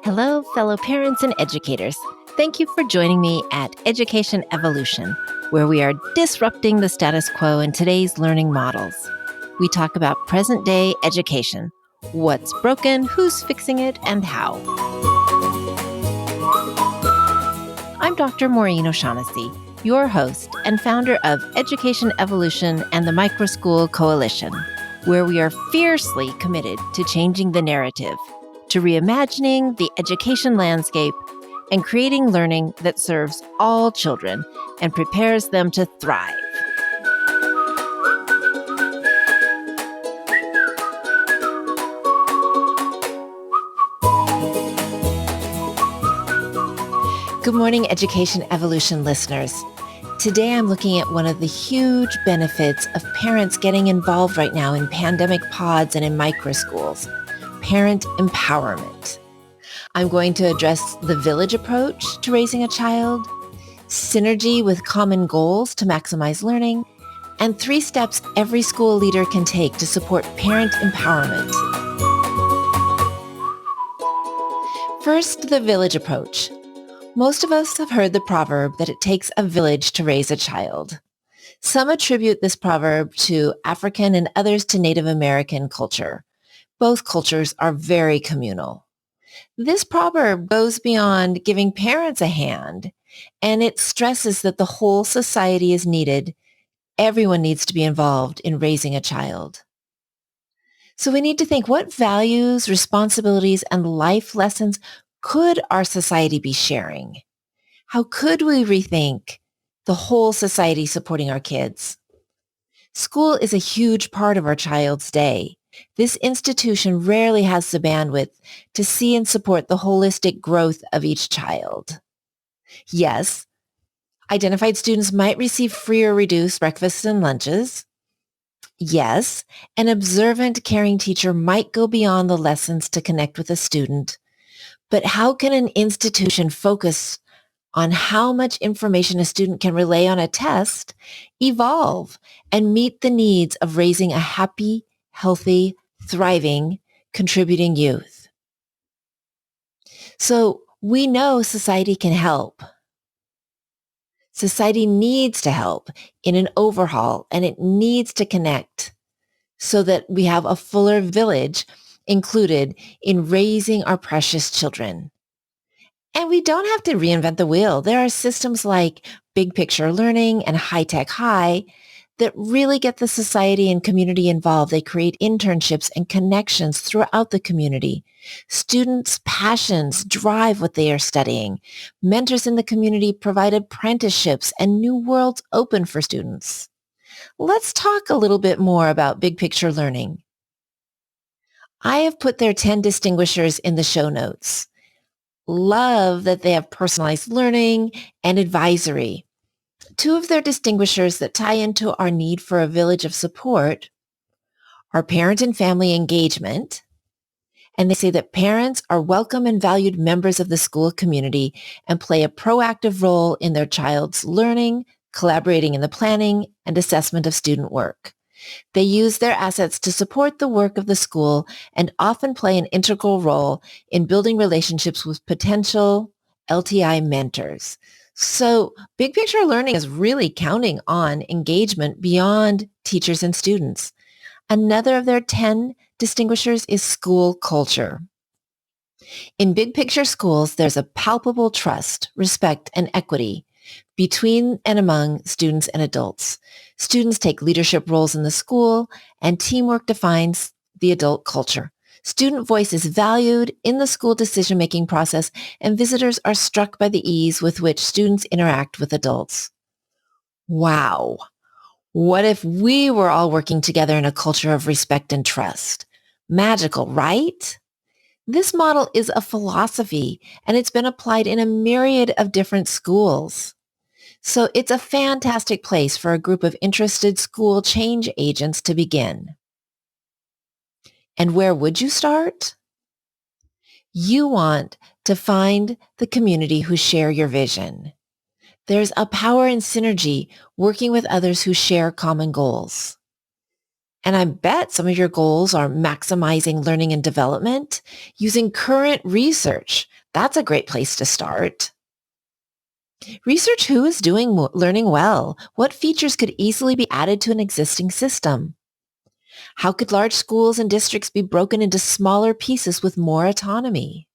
Hello, fellow parents and educators. Thank you for joining me at Education Evolution, where we are disrupting the status quo in today's learning models. We talk about present-day education, what's broken, who's fixing it, and how. I'm Dr. Maureen O'Shaughnessy, your host and founder of Education Evolution and the Microschool Coalition, where we are fiercely committed to changing the narrative, to reimagining the education landscape and creating learning that serves all children and prepares them to thrive. Good morning, Education Evolution listeners. Today I'm looking at one of the huge benefits of parents getting involved right now in pandemic pods and in microschools, parent empowerment. I'm going to address the village approach to raising a child, synergy with common goals to maximize learning, and 3 steps every school leader can take to support parent empowerment. First, the village approach. Most of us have heard the proverb that it takes a village to raise a child. Some attribute this proverb to African and others to Native American culture. Both cultures are very communal. This proverb goes beyond giving parents a hand, and it stresses that the whole society is needed. Everyone needs to be involved in raising a child. So we need to think, what values, responsibilities, and life lessons could our society be sharing? How could we rethink the whole society supporting our kids? School is a huge part of our child's day. This institution rarely has the bandwidth to see and support the holistic growth of each child. Yes, identified students might receive free or reduced breakfasts and lunches. Yes, an observant, caring teacher might go beyond the lessons to connect with a student. But how can an institution focus on how much information a student can relay on a test, evolve, and meet the needs of raising a happy, healthy, thriving, contributing youth? So we know society can help. Society needs to help in an overhaul, and it needs to connect so that we have a fuller village included in raising our precious children. And we don't have to reinvent the wheel. There are systems like Big Picture Learning and High Tech High that really get the society and community involved. They create internships and connections throughout the community. Students' passions drive what they are studying. Mentors in the community provide apprenticeships and new worlds open for students. Let's talk a little bit more about Big Picture Learning. I have put their 10 distinguishers in the show notes. Love that they have personalized learning and advisory. 2 of their distinguishers that tie into our need for a village of support are parent and family engagement. And they say that parents are welcome and valued members of the school community and play a proactive role in their child's learning, collaborating in the planning and assessment of student work. They use their assets to support the work of the school and often play an integral role in building relationships with potential LTI mentors. So Big Picture Learning is really counting on engagement beyond teachers and students. Another of their 10 distinguishers is school culture. In big picture schools, there's a palpable trust, respect, and equity between and among students and adults. Students take leadership roles in the school, and teamwork defines the adult culture. Student voice is valued in the school decision-making process, and visitors are struck by the ease with which students interact with adults. Wow. What if we were all working together in a culture of respect and trust? Magical, right? This model is a philosophy, and it's been applied in a myriad of different schools. So it's a fantastic place for a group of interested school change agents to begin. And where would you start? You want to find the community who share your vision. There's a power in synergy working with others who share common goals. And I bet some of your goals are maximizing learning and development using current research. That's a great place to start. Research who is doing learning well. What features could easily be added to an existing system? How could large schools and districts be broken into smaller pieces with more autonomy?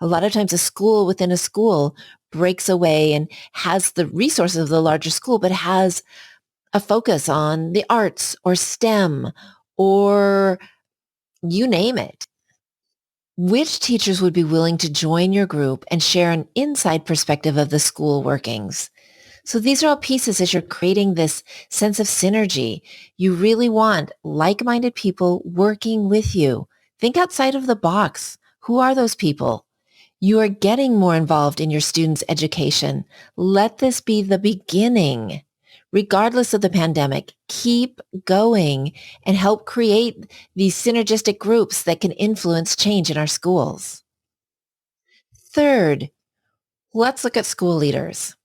A lot of times a school within a school breaks away and has the resources of the larger school, but has a focus on the arts or STEM or you name it. Which teachers would be willing to join your group and share an inside perspective of the school workings? So these are all pieces as you're creating this sense of synergy. You really want like-minded people working with you. Think outside of the box. Who are those people? You are getting more involved in your students' education. Let this be the beginning. Regardless of the pandemic, keep going and help create these synergistic groups that can influence change in our schools. Third, let's look at school leaders.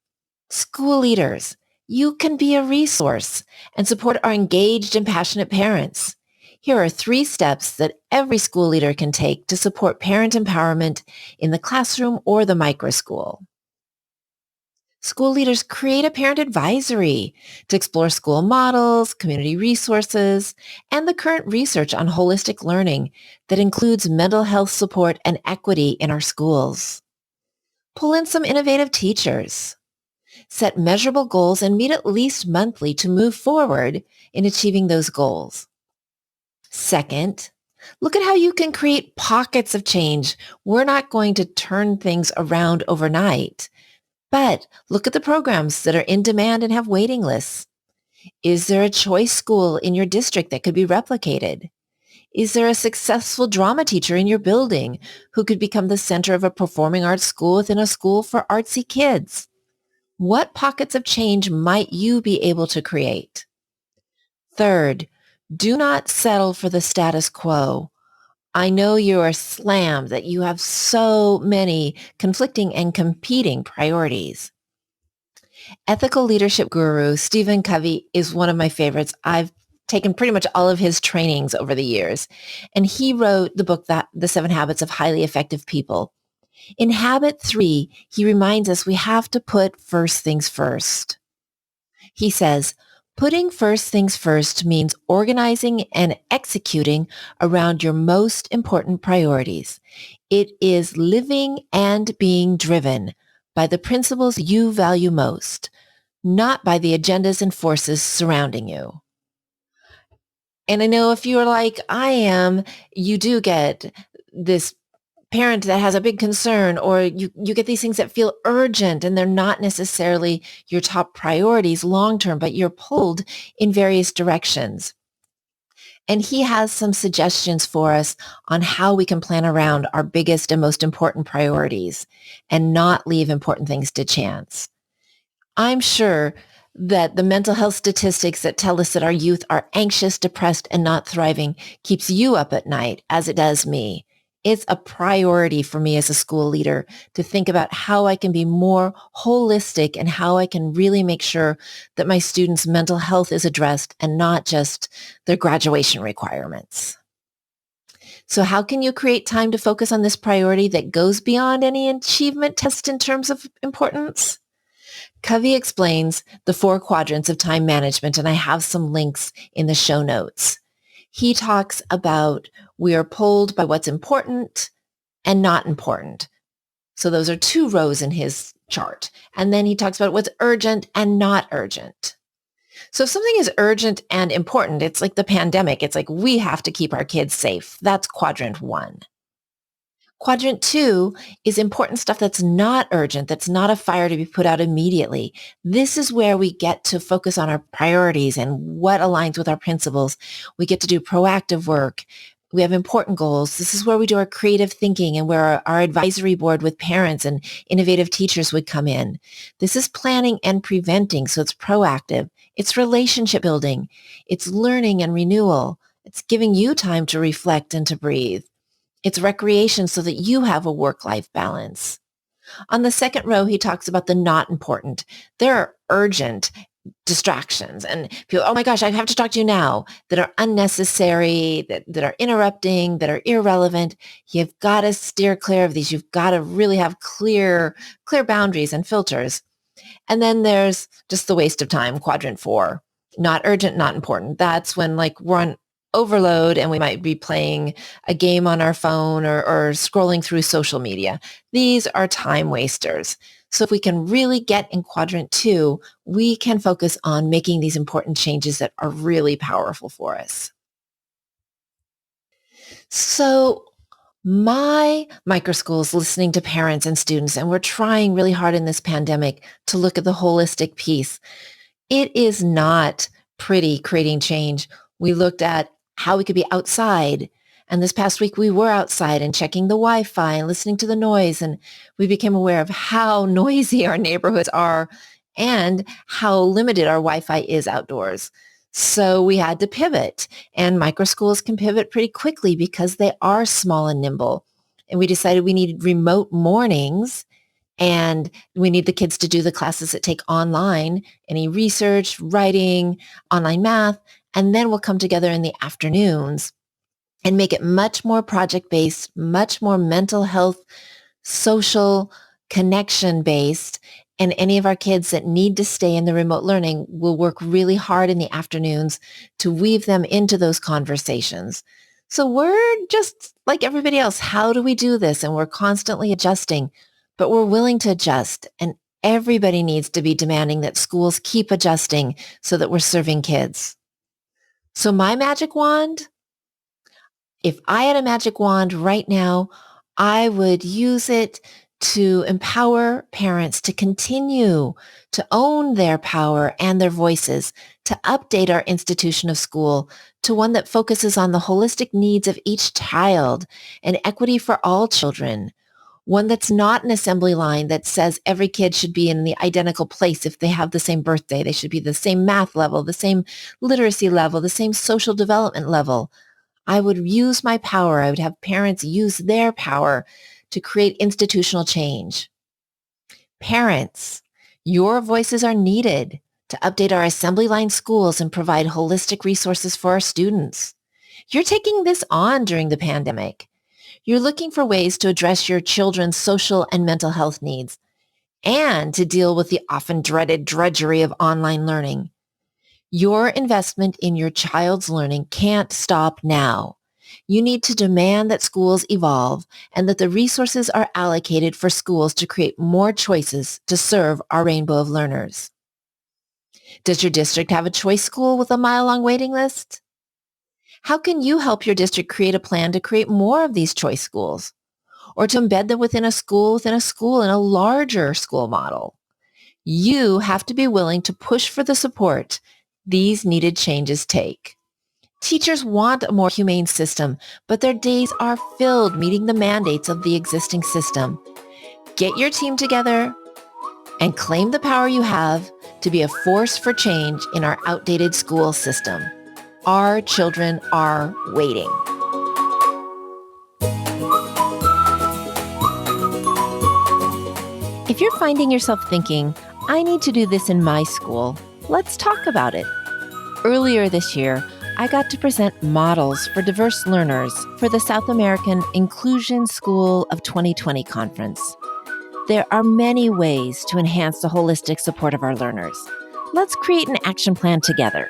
School leaders, you can be a resource and support our engaged and passionate parents. Here are 3 steps that every school leader can take to support parent empowerment in the classroom or the micro school. School leaders create a parent advisory to explore school models, community resources, and the current research on holistic learning that includes mental health support and equity in our schools. Pull in some innovative teachers. Set measurable goals and meet at least monthly to move forward in achieving those goals. Second, look at how you can create pockets of change. We're not going to turn things around overnight, but look at the programs that are in demand and have waiting lists. Is there a choice school in your district that could be replicated? Is there a successful drama teacher in your building who could become the center of a performing arts school within a school for artsy kids? What pockets of change might you be able to create? Third, do not settle for the status quo. I know you are slammed that you have so many conflicting and competing priorities. Ethical leadership guru Stephen Covey is one of my favorites. I've taken pretty much all of his trainings over the years, and he wrote the book that The 7 Habits of Highly Effective People. In habit 3, he reminds us we have to put first things first. He says, putting first things first means organizing and executing around your most important priorities. It is living and being driven by the principles you value most, not by the agendas and forces surrounding you. And I know if you're like I am, you do get this parent that has a big concern, or you get these things that feel urgent and they're not necessarily your top priorities long-term, but you're pulled in various directions. And he has some suggestions for us on how we can plan around our biggest and most important priorities and not leave important things to chance. I'm sure that the mental health statistics that tell us that our youth are anxious, depressed, and not thriving keeps you up at night, as it does me. It's a priority for me as a school leader to think about how I can be more holistic and how I can really make sure that my students' mental health is addressed and not just their graduation requirements. So how can you create time to focus on this priority that goes beyond any achievement test in terms of importance? Covey explains the 4 quadrants of time management, and I have some links in the show notes. He talks about we are pulled by what's important and not important. So those are 2 rows in his chart. And then he talks about what's urgent and not urgent. So if something is urgent and important, it's like the pandemic. It's like we have to keep our kids safe. That's quadrant 1. Quadrant 2 is important stuff that's not urgent, that's not a fire to be put out immediately. This is where we get to focus on our priorities and what aligns with our principles. We get to do proactive work. We have important goals. This is where we do our creative thinking and where our advisory board with parents and innovative teachers would come in. This is planning and preventing, so it's proactive. It's relationship building. It's learning and renewal. It's giving you time to reflect and to breathe. It's recreation so that you have a work-life balance. On the second row, he talks about the not important. They're urgent distractions and people, oh my gosh, I have to talk to you now, that are unnecessary, that are interrupting, that are irrelevant. You've got to steer clear of these. You've got to really have clear boundaries and filters. And then there's just the waste of time, quadrant 4, not urgent, not important. That's when like we're on overload and we might be playing a game on our phone or scrolling through social media. These are time wasters. So if we can really get in quadrant 2, we can focus on making these important changes that are really powerful for us. So my microschool is listening to parents and students, and we're trying really hard in this pandemic to look at the holistic piece. It is not pretty creating change. We looked at how we could be outside. And this past week, we were outside and checking the Wi-Fi and listening to the noise. And we became aware of how noisy our neighborhoods are and how limited our Wi-Fi is outdoors. So we had to pivot, and microschools can pivot pretty quickly because they are small and nimble. And we decided we needed remote mornings, and we need the kids to do the classes that take online, any research, writing, online math, and then we'll come together in the afternoons and make it much more project-based, much more mental health, social connection-based. And any of our kids that need to stay in the remote learning will work really hard in the afternoons to weave them into those conversations. So we're just like everybody else. How do we do this? And we're constantly adjusting, but we're willing to adjust. And everybody needs to be demanding that schools keep adjusting so that we're serving kids. So my magic wand, if I had a magic wand right now, I would use it to empower parents to continue to own their power and their voices, to update our institution of school to one that focuses on the holistic needs of each child and equity for all children, one that's not an assembly line that says every kid should be in the identical place if they have the same birthday. They should be the same math level, the same literacy level, the same social development level. I would use my power. I would have parents use their power to create institutional change. Parents, your voices are needed to update our assembly line schools and provide holistic resources for our students. You're taking this on during the pandemic. You're looking for ways to address your children's social and mental health needs and to deal with the often dreaded drudgery of online learning. Your investment in your child's learning can't stop now. You need to demand that schools evolve and that the resources are allocated for schools to create more choices to serve our rainbow of learners. Does your district have a choice school with a mile-long waiting list? How can you help your district create a plan to create more of these choice schools or to embed them within a school in a larger school model? You have to be willing to push for the support these needed changes take. Teachers want a more humane system, but their days are filled meeting the mandates of the existing system. Get your team together and claim the power you have to be a force for change in our outdated school system. Our children are waiting. If you're finding yourself thinking, I need to do this in my school, let's talk about it. Earlier this year, I got to present models for diverse learners for the South American Inclusion School of 2020 conference. There are many ways to enhance the holistic support of our learners. Let's create an action plan together.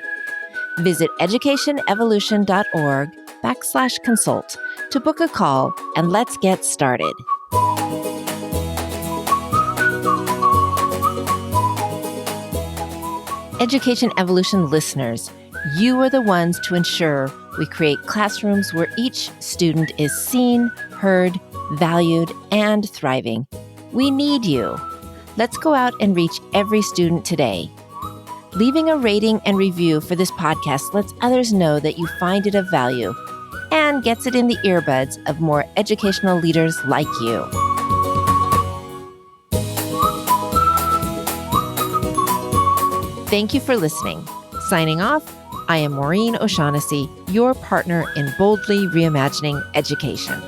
Visit educationevolution.org/consult to book a call, and let's get started. Education Evolution listeners, you are the ones to ensure we create classrooms where each student is seen, heard, valued, and thriving. We need you. Let's go out and reach every student today. Leaving a rating and review for this podcast lets others know that you find it of value and gets it in the earbuds of more educational leaders like you. Thank you for listening. Signing off, I am Maureen O'Shaughnessy, your partner in boldly reimagining education.